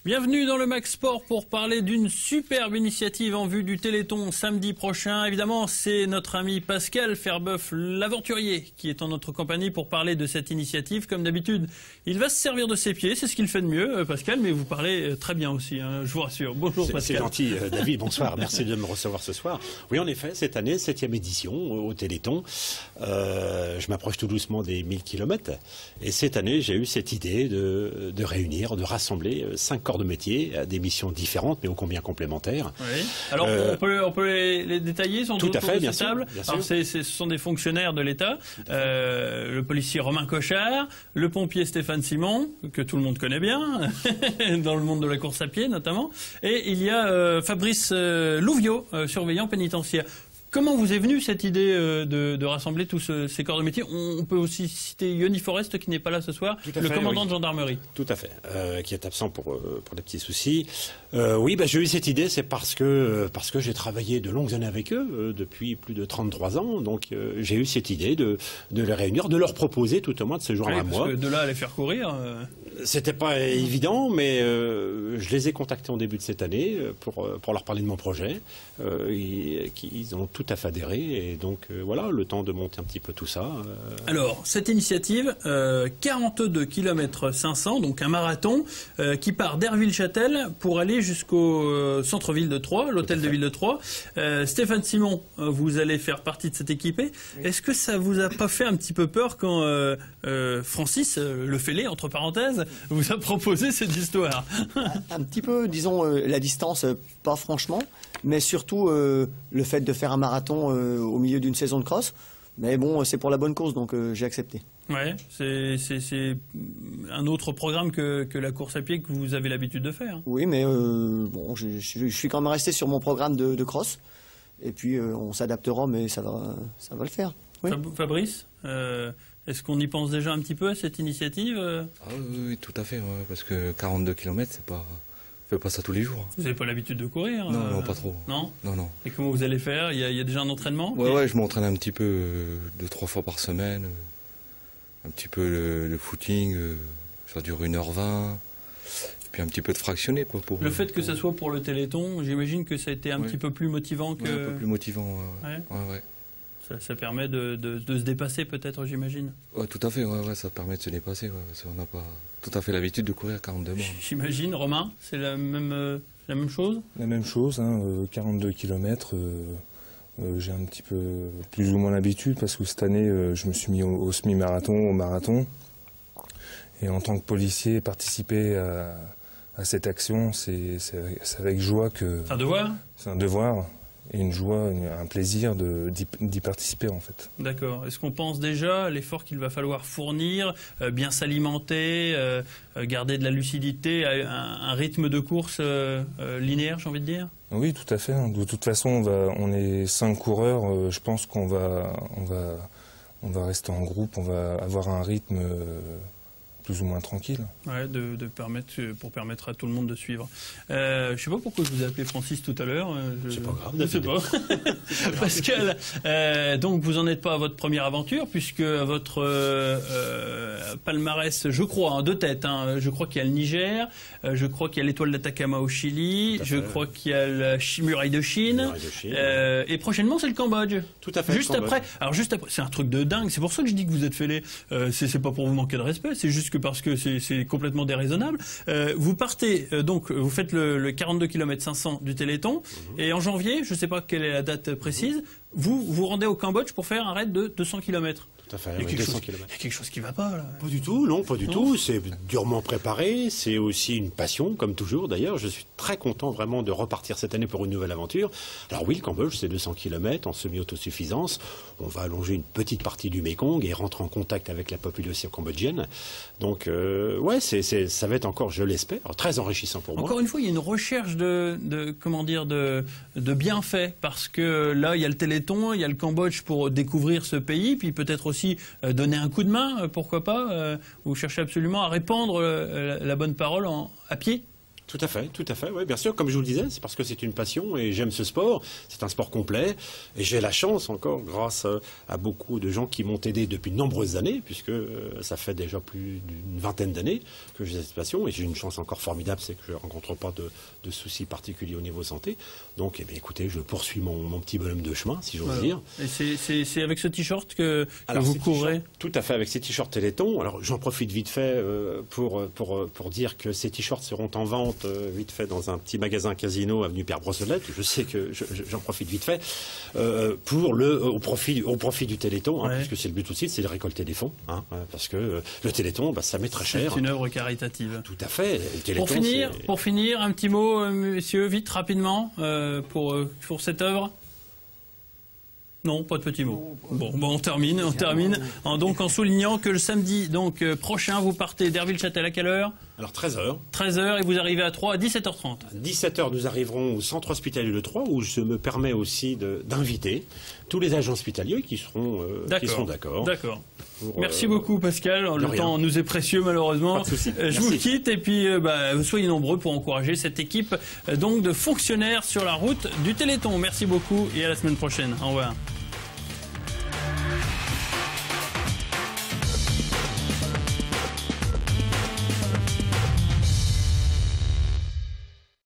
Bienvenue dans le Max Sport pour parler d'une superbe initiative en vue du Téléthon samedi prochain. Évidemment, c'est notre ami Pascal Ferbeuf, l'aventurier, qui est en notre compagnie pour parler de cette initiative. Comme d'habitude, il va se servir de ses pieds, c'est ce qu'il fait de mieux, Pascal, mais vous parlez très bien aussi, hein, je vous rassure. Bonjour Pascal. C'est gentil, David, bonsoir, merci de me recevoir ce soir. Oui, en effet, cette année, 7e édition au Téléthon. Je m'approche tout doucement des 1000 km. Et cette année, j'ai eu cette idée de réunir, de rassembler 5 corps de métier à des missions différentes, mais ô combien complémentaires. Oui. Alors, on peut les détailler, sont tout à fait, bien sûr. Alors, ce sont des fonctionnaires de l'État. Le policier Romain Cochard, le pompier Stéphane Simon, que tout le monde connaît bien, dans le monde de la course à pied notamment. Et il y a Fabrice Louviot, surveillant pénitentiaire. Comment vous est venue cette idée de rassembler tous ces corps de métier? On peut aussi citer Yoni Forest qui n'est pas là ce soir, le commandant de gendarmerie. Tout à fait, qui est absent pour des petits soucis. Oui, j'ai eu cette idée, c'est parce que j'ai travaillé de longues années avec eux, depuis plus de 33 ans. Donc j'ai eu cette idée de les réunir, de leur proposer tout au moins de ce jour-là à moi. Parce que de là à les faire courir... C'était pas évident, mais je les ai contactés en début de cette année pour leur parler de mon projet. Ils ont tout à fait adhéré, et donc voilà, le temps de monter un petit peu tout ça. Alors, cette initiative, 42 km 500, donc un marathon, qui part d'Herville-Châtel pour aller jusqu'au centre-ville de Troyes, l'hôtel de ville de Troyes. Stéphane Simon, vous allez faire partie de cette équipée. Oui. Est-ce que ça vous a pas fait un petit peu peur quand Francis Le Fêlé, entre parenthèses, vous a proposé cette histoire? Un petit peu, disons, la distance, pas franchement, mais surtout le fait de faire un marathon au milieu d'une saison de cross. Mais bon, c'est pour la bonne cause, donc j'ai accepté. Ouais, c'est un autre programme que la course à pied que vous avez l'habitude de faire. Oui, mais bon, je suis quand même resté sur mon programme de cross. Et puis on s'adaptera, mais ça va le faire. Oui. Fabrice, est-ce qu'on y pense déjà un petit peu à cette initiative? Oui, tout à fait, ouais, parce que 42 km, on fait pas ça tous les jours. Vous n'avez pas l'habitude de courir? Non, pas trop. Non. Et comment vous allez faire? Il y a déjà un entraînement? Ouais, je m'entraîne un petit peu 2-3 fois par semaine. Un petit peu le footing, ça dure 1h20. Puis un petit peu de fractionné, quoi. Le fait que ça soit pour le Téléthon, j'imagine que ça a été un petit peu plus motivant que... Ouais, un peu plus motivant, ouais. Ça permet de se dépasser peut-être, j'imagine. Ouais, tout à fait, ça permet de se dépasser, parce qu'on n'a pas tout à fait l'habitude de courir 42 bornes. J'imagine, Romain, c'est la même chose? La même chose, 42 km, j'ai un petit peu plus ou moins l'habitude, parce que cette année, je me suis mis au semi-marathon, au marathon. Et en tant que policier, participer à cette action, c'est avec joie que... C'est un devoir? C'est un devoir. Et une joie, un plaisir d'y participer en fait. D'accord. Est-ce qu'on pense déjà à l'effort qu'il va falloir fournir, bien s'alimenter, garder de la lucidité, un rythme de course linéaire, j'ai envie de dire? Oui, tout à fait. De toute façon, on est 5 coureurs. Je pense qu'on va rester en groupe, on va avoir un rythme plus ou moins tranquille. Ouais, pour permettre à tout le monde de suivre. Je ne sais pas pourquoi je vous ai appelé Francis tout à l'heure. C'est pas grave. Je ne sais pas. Pascal, donc vous n'en êtes pas à votre première aventure, puisque votre palmarès, je crois, de tête, je crois qu'il y a le Niger, je crois qu'il y a l'étoile d'Atacama au Chili, je crois qu'il y a la muraille de Chine, et prochainement c'est le Cambodge. Tout à fait. Juste après, c'est un truc de dingue, c'est pour ça que je dis que vous êtes fêlé, c'est pas pour vous manquer de respect, c'est juste parce que c'est complètement déraisonnable. Vous partez, donc vous faites le 42 km 500 du Téléthon, et en janvier, je ne sais pas quelle est la date précise, vous vous rendez au Cambodge pour faire un raid de 200 km. Tout à fait, il y a quelque chose qui ne va pas, là. Pas du tout, non, pas du tout. C'est durement préparé, c'est aussi une passion, comme toujours d'ailleurs. Je suis très content vraiment de repartir cette année pour une nouvelle aventure. Alors oui, le Cambodge, c'est 200 km en semi-autosuffisance. On va allonger une petite partie du Mékong et rentrer en contact avec la population cambodgienne. Donc, ouais, ça va être encore, je l'espère, très enrichissant pour moi. Encore une fois, il y a une recherche de bienfaits, parce que là, il y a le Téléthon, il y a le Cambodge pour découvrir ce pays, puis peut-être aussi donner un coup de main, pourquoi pas. Vous cherchez absolument à répandre la bonne parole à pied? Tout à fait, oui, bien sûr. Comme je vous le disais, c'est parce que c'est une passion et j'aime ce sport. C'est un sport complet et j'ai la chance encore, grâce à beaucoup de gens qui m'ont aidé depuis de nombreuses années, puisque ça fait déjà plus d'une vingtaine d'années que j'ai cette passion et j'ai une chance encore formidable, c'est que je ne rencontre pas de soucis particuliers au niveau santé. Donc, eh bien, écoutez, je poursuis mon petit bonhomme de chemin, si j'ose dire. Et c'est avec ce t-shirt que vous courez? Tout à fait, avec ces t-shirts Téléthon. Alors, j'en profite vite fait pour dire que ces t-shirts seront en vente vite fait dans un petit magasin Casino avenue Pierre Brossolette. Je sais que j'en profite vite fait au profit du Téléthon, hein, puisque c'est le but aussi, c'est de récolter des fonds, hein, parce que le Téléthon, ça met très cher. C'est une œuvre caritative. Tout à fait. Le Téléthon, pour finir, un petit mot, messieurs, vite, rapidement, pour cette œuvre. Non, pas de petits mots. Bon, on termine. Donc, en soulignant que le samedi prochain, vous partez d'Herville-Châtel à quelle heure? Alors 13h. 13h et vous arrivez à Troyes à 17h30. À 17h, nous arriverons au centre hospitalier de Troyes où je me permets aussi d'inviter tous les agents hospitaliers qui seront d'accord. D'accord. Merci beaucoup Pascal. Le temps nous est précieux malheureusement. Pas de souci. Je vous quitte et puis soyez nombreux pour encourager cette équipe de fonctionnaires sur la route du Téléthon. Merci beaucoup et à la semaine prochaine. Au revoir.